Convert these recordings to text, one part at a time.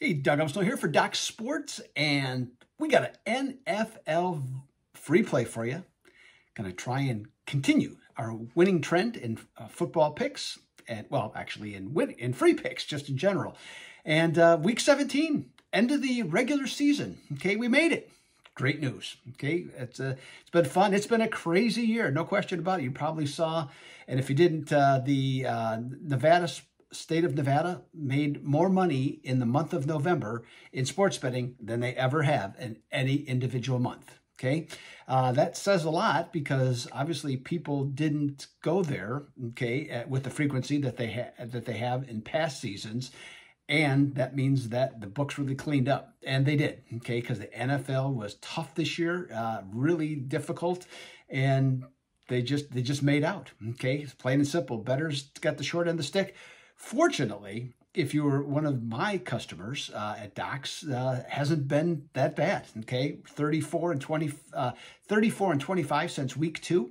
Hey, Doug Upstone here for Doc Sports, and we got an NFL free play for you. Going to try and continue our winning trend in football picks, and well, actually in free picks just in general. And week 17, end of the regular season. Okay, we made it. Great news. Okay, it's been fun. It's been a crazy year, no question about it. You probably saw, and if you didn't, the state of Nevada made more money in the month of November in sports betting than they ever have in any individual month. Okay, that says a lot because obviously people didn't go there. Okay, with the frequency that they have in past seasons. And that means that the books really cleaned up, and they did, okay, because the NFL was tough this year, really difficult, and they just made out, okay? It's plain and simple. Bettors got the short end of the stick. Fortunately, if you were one of my customers at Docs, hasn't been that bad, okay? 34 and 25 since week 2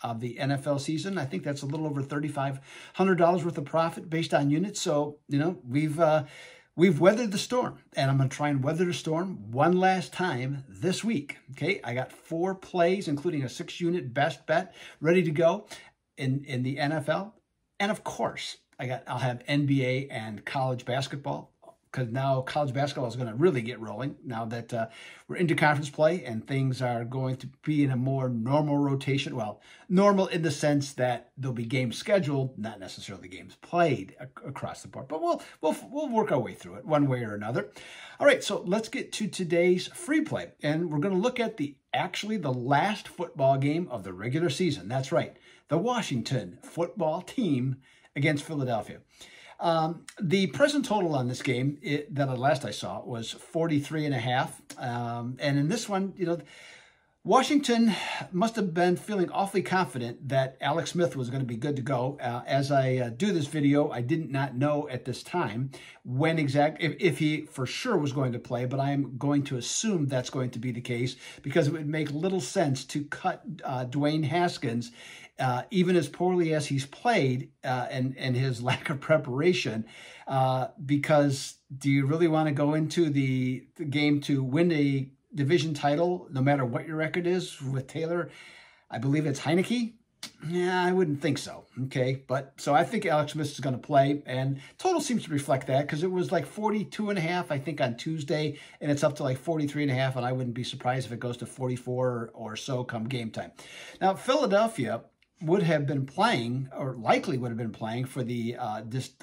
of the NFL season. I think that's a little over $3,500 worth of profit based on units. So, you know, we've weathered the storm, and I'm going to try and weather the storm one last time this week. Okay, I got 4 plays, including a 6-unit best bet, ready to go in the NFL, and of course, I'll have NBA and college basketball, because now college basketball is going to really get rolling now that we're into conference play and things are going to be in a more normal rotation. Well, normal in the sense that there'll be games scheduled, not necessarily games played across the board, but we'll work our way through it one way or another. All right, so let's get to today's free play, and we're going to look at the last football game of the regular season. That's right, the Washington football team against Philadelphia. The present total on this game that last I saw was 43.5. And in this one, you know, Washington must have been feeling awfully confident that Alex Smith was going to be good to go. As I do this video, I did not know at this time when if he for sure was going to play, but I'm going to assume that's going to be the case because it would make little sense to cut Dwayne Haskins even as poorly as he's played and his lack of preparation, because do you really want to go into the game to win a division title, no matter what your record is with Taylor? I believe it's Heineke. Yeah, I wouldn't think so. Okay, but so I think Alex Smith is going to play, and total seems to reflect that because it was like 42.5, I think, on Tuesday, and it's up to like 43.5, and I wouldn't be surprised if it goes to 44 or so come game time. Now, Philadelphia would have been playing, or likely would have been playing, for the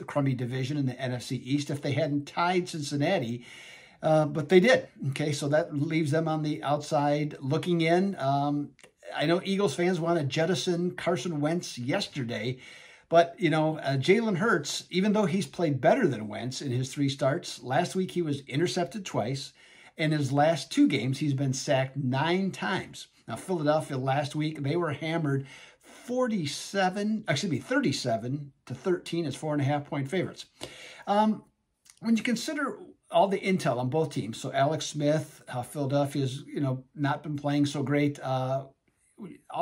crummy division in the NFC East if they hadn't tied Cincinnati, but they did. Okay, so that leaves them on the outside looking in. I know Eagles fans want to jettison Carson Wentz yesterday, but, you know, Jalen Hurts, even though he's played better than Wentz in his 3 starts, last week he was intercepted twice. In his last 2 games, he's been sacked 9 times. Now, Philadelphia last week, they were hammered 37 to 13 as 4.5-point favorites. When you consider all the intel on both teams, so Alex Smith, Philadelphia's, you know, not been playing so great, all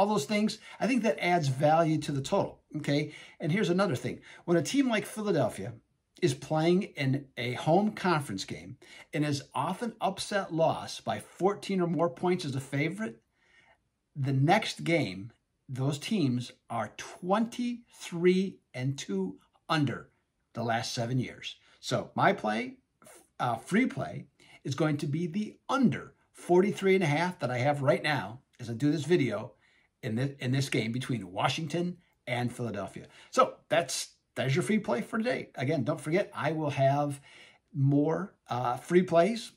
those things, I think that adds value to the total, okay? And here's another thing. When a team like Philadelphia is playing in a home conference game and is often upset loss by 14 or more points as a favorite, the next game, those teams are 23-2 under the last 7 years. So my play, free play, is going to be the under 43.5 that I have right now as I do this video in this game between Washington and Philadelphia. So there's your free play for today. Again, don't forget, I will have more free plays.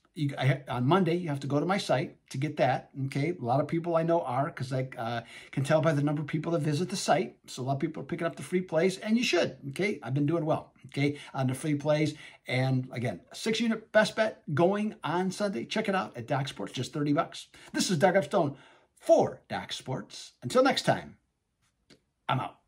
On Monday, you have to go to my site to get that, okay? A lot of people I know are, because I can tell by the number of people that visit the site. So a lot of people are picking up the free plays, and you should, okay? I've been doing well, okay, on the free plays. And again, a 6-unit best bet going on Sunday. Check it out at Doc Sports, just $30. This is Doug Upstone for Doc Sports. Until next time, I'm out.